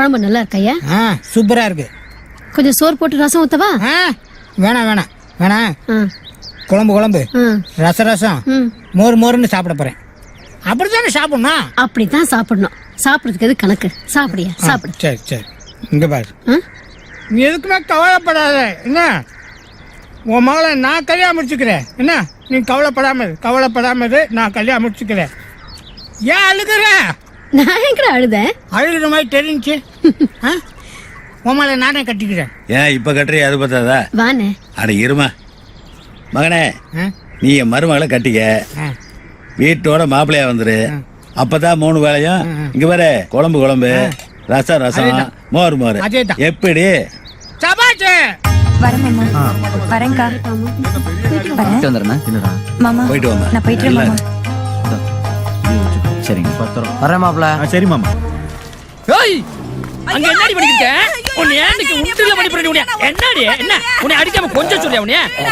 குழம்பு நல்லா இருக்கையா? சூப்பரா இருக்கு. கொஞ்சம் சோறு போட்டு ரசம் ஊத்தவா? வேணாம் வேணாம் வேணாம். குழம்பு ரசம் மோர் மோர்னு சாப்பிட போறேன். அப்படித்தானே சாப்பிடணும். அப்படித்தான் சாப்பிடணும். சாப்பிடுறதுக்கு எது கணக்கு? சாப்பிடியா? சாப்பிடு. சரி சரி. இங்க பாரு, நீ எதுக்குமே கவலைப்படாத. என்ன, உன் மகளை நான் கல்யாணம் முடிச்சுக்கிறேன். என்ன, நீ கவலைப்படாம இரு. நான் கல்யாணம் முடிச்சுக்கிறேன். ஏன் அழுகுற? நான் எங்கடா அழுதேன்? அழுகுற மாதிரி தெரிஞ்சு உன் மகளை நானே கட்டிக்கிறேன். ஏன் இப்ப கட்டுறிய? அது பார்த்தாதா? வானே. அட இருமா மகனே, நீ என் மருமகளை கட்டிக்க, வீட்டோட மாப்பிள்ளையா வந்துரு. அப்பதான் 3 வேளையும் இங்க பாரு, குழம்பு ரசம் மோர் எப்படி? வரேன் மாப்பிள்ள. சரி மாமா. அங்க என்னடி பண்ணிக்கிட்ட? உன்னை ஏன்க்கு உண்டில பண்ணி பண்ணி உன்னை என்னடி என்ன? உன்னை அடிக்காம கொஞ்சம் சொல்றியா?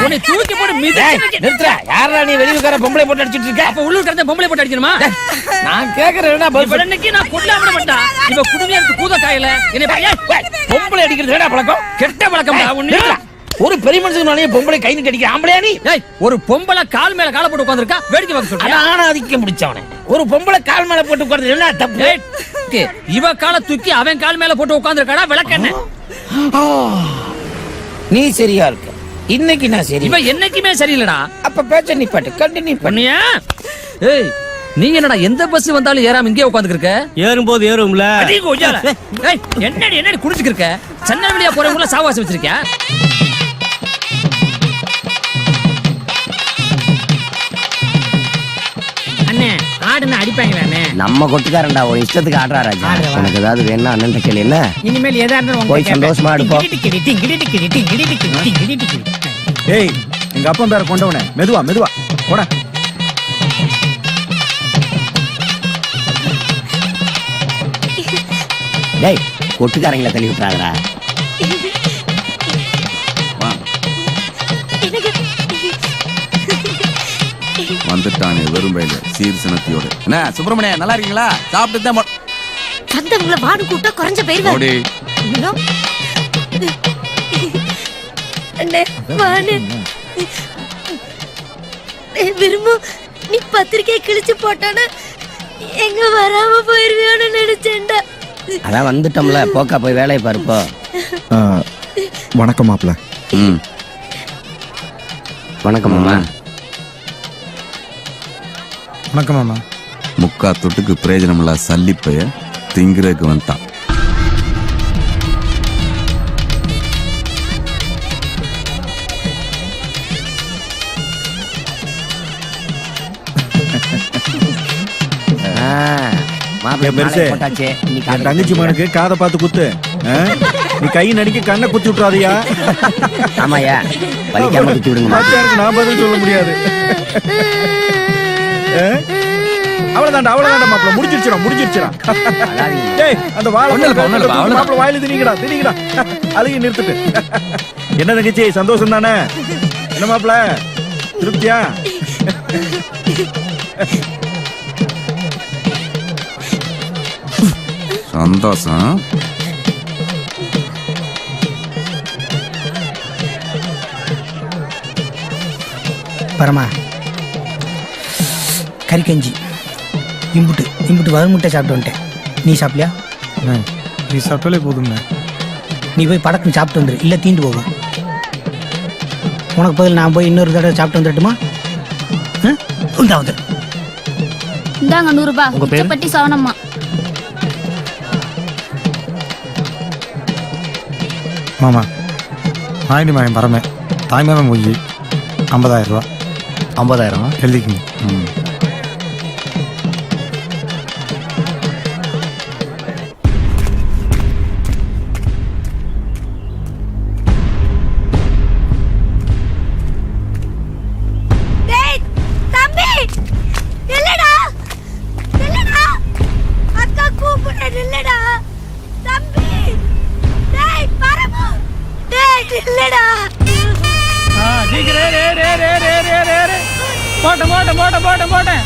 உன்னை தூக்கி போட்டு மிதிச்சு நிறுத்துற. யாரா நீ வெளியூர்கார பொம்பளை போட்டு அடிச்சிட்டு இருக்க? அப்ப உள்ளூர்காரன் பொம்பளை போட்டு அடிக்கணுமா? நான் கேக்குறேன்னா இன்னைக்கு நான் கொல்ல விட மாட்டேன். இவ குடுமையா இருக்கு கூத காயில. என்னை பொம்பளை அடிக்கிறது என்னடா பழக்கம்? கெட்ட பழக்கம். ஒண்ணு ஒரு பெரிய மனுஷனாலே பொம்பளை கை நீட்டி அடிக்கிற ஆம்பளையா நீ? ஒரு பொம்பளை கால் மேல கால போட்டு உட்கார்ந்திருக்கா, வேடிக்கை பார்க்க சொல்றியா? நானும் அதிக்க முடிச்சவனே. ஒரு பொம்பளை கால் மேல போட்டு உட்கார்ந்து என்ன தப்பு? இவ கால தூக்கி அவன் கால் மேல போட்டு உட்கார்ந்திருக்காடா. விளக்கென்ன? நீ சரியா இருக்க. இன்னைக்கு நான் சரி. இவ என்னைக்குமே சரியில்லடா. அப்ப பேச்ச நீ பாட்டு கண்டினியூ பண்ணியா? ஏய், நீங்க என்னடா எந்த பஸ் வந்தாலும் ஏறாம இங்கே உட்கார்ந்துருக்க? ஏறும்போது ஏறும்ல. என்னடி குடிச்சுக்கிருக்க? சென்னை வழியா போறவங்கள சாவாசி வச்சிருக்கியா? ஆடுன்னு அடிப்பாங்களே. நம்ம கொட்டுக்காரன்டா, ஒரு இஷ்டத்துக்கு ஆடுறா ராஜா. உனக்கு ஏதாவது வேணா அண்ணன் கேளு. என்ன இனிமேல் எதா இருந்தாலும் போய் சந்தோஷமா எடுப்போம். ஏய், எங்க அப்பா பேரை கொண்டவனே, மெதுவா போட. டேய், கொட்டுக்காரங்களை தள்ளி விட்டுறாங்கடா. வந்துட்டானே வெறும் பையில சீர்சனத்தியோட. என்ன சுப்பிரமணியா, நல்லா இருக்கீங்களா? சாப்பிட்டு தான் வந்தவங்கள வாடு கூட்டா குறைஞ்ச பேர் விரும்பு. நீ பத்திரிக்கை கிழிச்சு போட்டானு எங்க வராம போயிருவியோன்னு நினைச்சேன்டா. அதான் வந்துட்டோம்ல, போக்கா போய் வேலையை பாருப்போ. வணக்கம் மாப்பிள்ள. வணக்கம் மாமா. வணக்கம் மாமா. முக்கா தொட்டுக்கு பிரயோஜனம் இல்ல சல்லிப்பைய திங்கிறதுக்கு வந்தான். தங்கச்சி மனுக்கு காதை பார்த்து குத்து. நீ கை நடிக்க கண்ணை குத்தி விட்டுறாதியா? ஆமாயா, குத்தி விடுங்க. நான் பதில் சொல்ல முடியாது. அவ்வளவுதான்டா மாப்பிள்ள. முடிச்சிருச்சா? டேய், அந்த மாப்பிள்ள வாயில திணிக்கடா. அதையும் நிறுத்துட்டு. என்ன தங்கச்சி, சந்தோஷம் தானே? என்ன மாப்பிள்ள, திருப்தியா? சந்தோஷம். பரமா, கறிக்கஞ்சி இம்புட்டு வறுமுட்டை சாப்பிட்டு வந்துட்டேன். நீ சாப்பிட்டியா? நீ சாப்பிட்டாலே போதும்ண்ணே. நீ போய் படக்குன்னு சாப்பிட்டு வந்துரு, இல்லை தீண்டு போகும். உனக்கு பதில் நான் போய் இன்னொரு தடவை சாப்பிட்டு வந்துட்டுமா? இந்தாங்க 100 ரூபாய். உச்சப்பட்டி சவனம்மா. மாமா, ஆயிரம் மாயம் பரமே தாய்மாமன் மொழி 50,000 ரூபா. 50,000 எழுதிக்குங்க. போட்டேன்.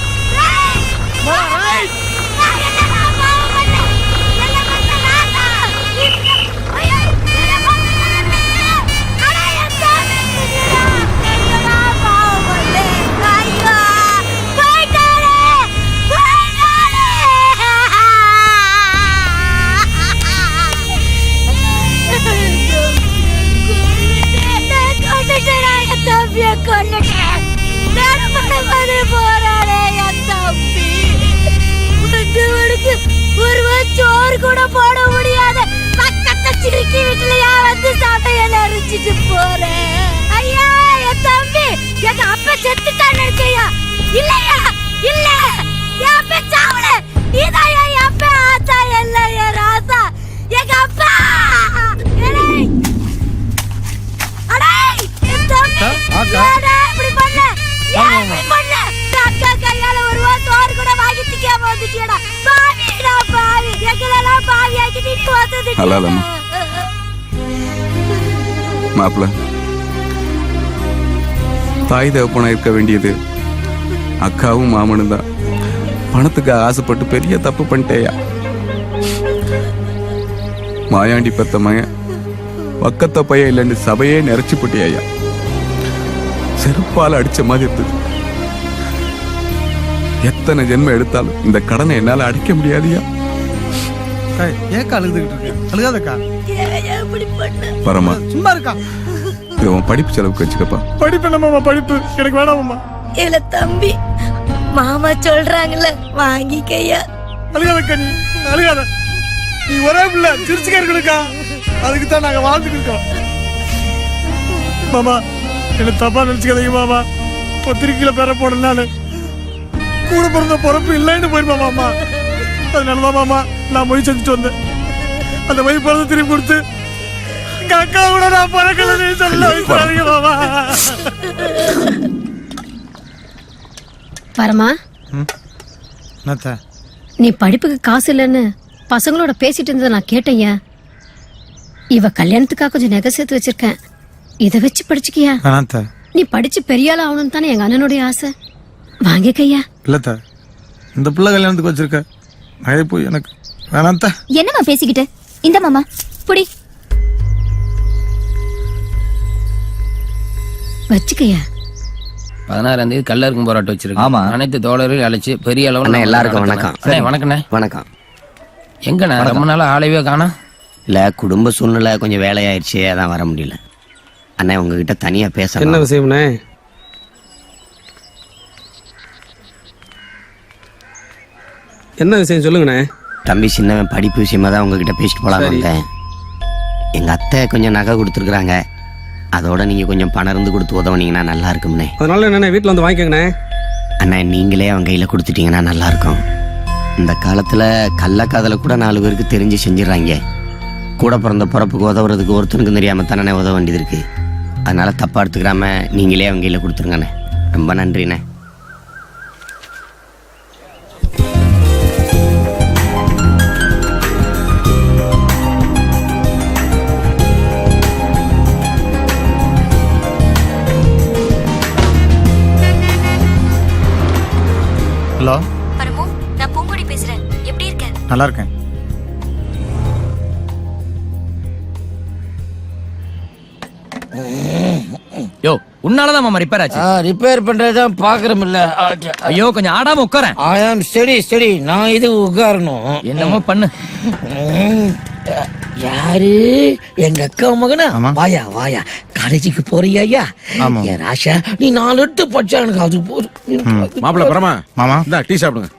போறானே என் தம்பி. வந்தவனுக்கு ஒரு சோறு கூட போட முடியாத பக்கத்து சிரிக்கி வீட்டுலயா வந்து சமையல் அரைச்சிட்டு போறேன். ஐயா என் தம்பி, எங்க அப்பா செத்துட்டான்னு இருக்கையா? இல்லையா, இல்ல, என் அப்பா சாவல. நீதான் என் அப்பா. ஆத்தா இல்ல என் ராசா, எங்க அப்பா. மாப்பிள்ள, தாய் தகப்பனா இருக்க வேண்டியது அக்காவும் மாமனும் தான். பணத்துக்கு ஆசைப்பட்டு பெரிய தப்பு பண்ணிட்டேயா. மாயாண்டி பெத்த மகன் பக்கத்த பையன் இல்லைன்னு சபையே நிறைச்சு போட்டியா. செருப்பால் அடிச்ச மாதிரி இருந்தது. எத்தனை ஜென்மம் எடுத்தாலும் இந்த கடனை என்னால அடிக்க முடியாதியா. ஏக்கா அழுதுகிட்டு இருக்கு? அழுகாதக்கா. பரமா, சும்மா இருக்கா? இது உன் படிப்பு செலவுக்கு வச்சுக்கப்பா. படிப்பு என்ன மாமா? படிப்பு எனக்கு வேணாமா? இல்ல தம்பி, மாமா சொல்றாங்கல்ல, வாங்கிக்கையா. அழுகாதக்கா, நீ அழுகாத. நீ ஒரே பிள்ளை, சிரிச்சுக்க இருக்கணுக்கா. அதுக்கு தான் நாங்க வாழ்ந்துட்டு இருக்கோம். மாமா, என்ன தப்பா நினைச்சுக்காதீங்க மாமா. பத்திரிக்கையில பேர போடனால கூட பிறந்த பொறுப்பு இல்லைன்னு போயிருமா மாமா. அதனாலதான் மாமா நான் மொய் செஞ்சுட்டு வந்தேன். அந்த மொய் பிறந்த திரும்பி கொடுத்து எங்க அக்கா கூட நான் பறக்கல சொல்ல வைக்கிறாங்க மாமா. பரமா, நீ படிப்புக்கு காசு இல்லைன்னு பசங்களோட பேசிட்டு இருந்ததை நான் கேட்டேன். இவ கல்யாணத்துக்காக கொஞ்சம் நகை சேர்த்து வச்சிருக்கேன், இதை வச்சு படிச்சுக்கியா. நீ படிச்சு பெரிய ஆள் ஆகணும்னு தானே எங்க அண்ணனுடைய ஆசை. வாங்கிக்கையா. இல்ல, இந்த பிள்ளை கல்யாணத்துக்கு வச்சிருக்க நகை போய் எனக்கு வேணாம். என்னமா பேசிக்கிட்டு? இந்த மாமா புடி வச்சுக்கையா. 16ஆம் தேதி கல்லறுக்கும் போராட்டம் வச்சிருக்கேன். ஆமா. அனைத்து தோழரையும் அழைச்சு பெரிய அளவில் எல்லாருக்கும் வணக்கம். வணக்கண்ணே. வணக்கம். எங்கண்ணே ரொம்ப நாளா ஆளையவே காணோம்? இல்ல, குடும்ப சூழ்நிலை கொஞ்சம் வேலையாயிருச்சு, அதான் வர முடியல. அண்ணா உங்ககிட்ட தனியா பேச. என்ன விஷயம்ண்ணே? என்ன விஷயம் சொல்லுங்கண்ணே. தம்பி சின்னவன் படிப்பு விஷயமா தான் உங்ககிட்ட பேசிட்டு போலான்னு வந்தேன். எங்க அத்தை கொஞ்சம் நகை கொடுத்துருக்குறாங்க, அதோட நீங்க கொஞ்சம் பணம் இருந்து கொடுத்து உதவுனீங்கன்னா நல்லா இருக்கும்ண்ணே. அதனால என்னண்ணே, வீட்டில் வந்து வாங்கிக்கோங்கண்ணே. அண்ணா நீங்களே அவன் கையில கொடுத்துட்டீங்கன்னா நல்லா இருக்கும். இந்த காலத்துல கள்ளக்காதல கூட 4 பேருக்கு தெரிஞ்சு செஞ்சிடறாங்க. கூட பிறந்த பிறப்புக்கு உதவுறதுக்கு ஒருத்தனுக்கு தெரியாம தானே உதவ வேண்டியது இருக்கு. அதனால தப்பா எடுத்துக்கிறாம நீங்களே அவங்க கையில கொடுத்துருங்கண்ணே. ரொம்ப நன்றிண்ணே. ஹலோ பரமு, நான் பூங்கொடி பேசுறேன். எப்படி இருக்க? நல்லா இருக்கேன். யோ, உன்னாலதான் மாமா ரிப்பேர் ஆச்சு. ரிப்பேர் பண்றதுதான் பாக்குறோம் இல்ல. ஐயோ, கொஞ்சம் ஆடாம உட்காரேன். ஐ ஆம் ஸ்டடி. நான் இது உட்காரணும். என்னமோ பண்ணு. யாரு? எங்க அக்கா மகனா? வாயா வாயா, காலேஜுக்கு போறியா? என் ராஷா, நீ 4 எட்டு படிச்சா எனக்கு அது போதும். மாப்பிள்ள பரமா, மாமா இந்த டீ சாப்பிடுங்க.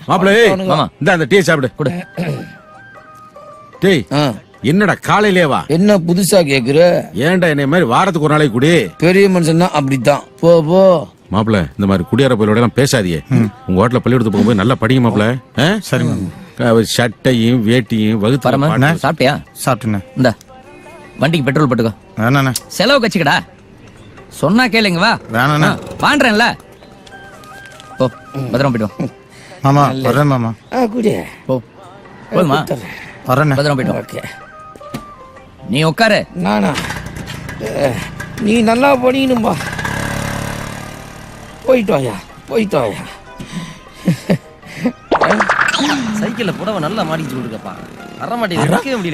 மாப்பிள்ள மாமா இந்த அந்த டீ சாப்பிடு. கொடு டீ. என்னடா காலையிலேவா? என்ன புதுசா கேக்குற? ஏன்டா என்னை மாதிரி வாரத்துக்கு ஒரு நாளைக்கு குடி. பெரிய மனுஷன் தான் அப்படித்தான். போ போ. மாப்பிள்ள இந்த மாதிரி குடியார போயிலோட எல்லாம் பேசாதியே. உங்க ஹோட்டல பள்ளிக்கூடத்து போகும்போது நல்லா படிங்க மாப்பிள்ள. சரி. சட்டையும் வேட்டியும் வகுத்து. சாப்பிட்டியா? சாப்பிட்டேன். இந்த வண்டிக்கு பெட்ரோல் போட்டுக்கோ. வேணாண்ணே. செலவு கச்சிக்கடா. சொன்னா கேளுங்க. வா. வேணாண்ணே. வான்றேன்ல. போ, பத்திரம் போயிட்டு. மாமா வரேன். மாமா குடி. போ. போதுமா? வரேன். பத்திரம் போயிட்டு. ஓகே. நீ உட்காரு. நானா? நீ நல்லா படிக்கணும்பா. போயிட்டு வாயா. சைக்கிள்ல புடவை நல்லா மாட்டிச்சு விடுங்கப்பா.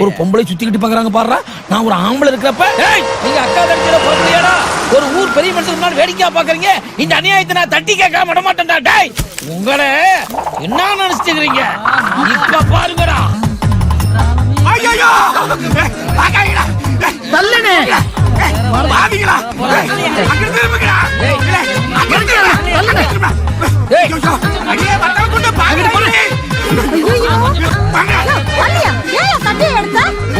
ஒரு பொம்பளை சுத்திக்கிட்டு பாக்குறாங்க பாரு. நான் ஒரு ஆம்பளை இருக்கிறப்ப நீங்க அக்கா தங்கச்சியில பொறுக்கலையாடா? ஒரு ஊர் பெரிய மனுஷன் முன்னாடி வேடிக்கையா பாக்குறீங்க. இந்த அநியாயத்தை நான் தட்டி கேட்காம விட மாட்டேன்டா. டேய், உங்களை என்ன நினைச்சுக்கிறீங்க? இப்ப பாருங்கடா. தள்ளுனே. அடியே வந்தவ கொண்டு பாக்குறீங்க.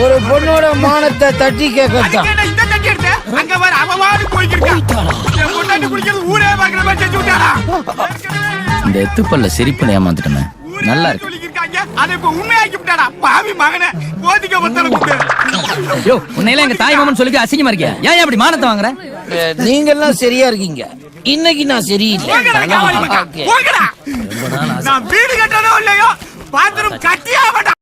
ஒரு பொண்ணோட மானத்தை தட்டி கேட்கத்தான். இந்த தட்டி எடுத்த அங்க வர அவமானு போய்க்கிட்டான். பொண்டாட்டி குடிக்கிறது ஊரே பாக்குற மாதிரி செஞ்சு விட்டாரா? இந்த எத்துப்பல்ல சிரிப்பு ஏமாந்துட்டேன். நல்லா இருக்கு. சொல்லிருக்காங்க அதை இப்ப உண்மையாக்கி விட்டாடா பாவி மகனே. போதிக்க வந்தன கூட்டு. யோ உன்னையில எங்க தாய் மாமன் சொல்லி அசிங்கமா இருக்கியா? ஏன் அப்படி மானத்தை வாங்குற? நீங்க எல்லாம் சரியா இருக்கீங்க. இன்னைக்கு நான் சரியில்லை. போங்கடா. நான் வீடு கட்டறதோ இல்லையோ பாத்ரூம் கட்டியா வேண்டாம்.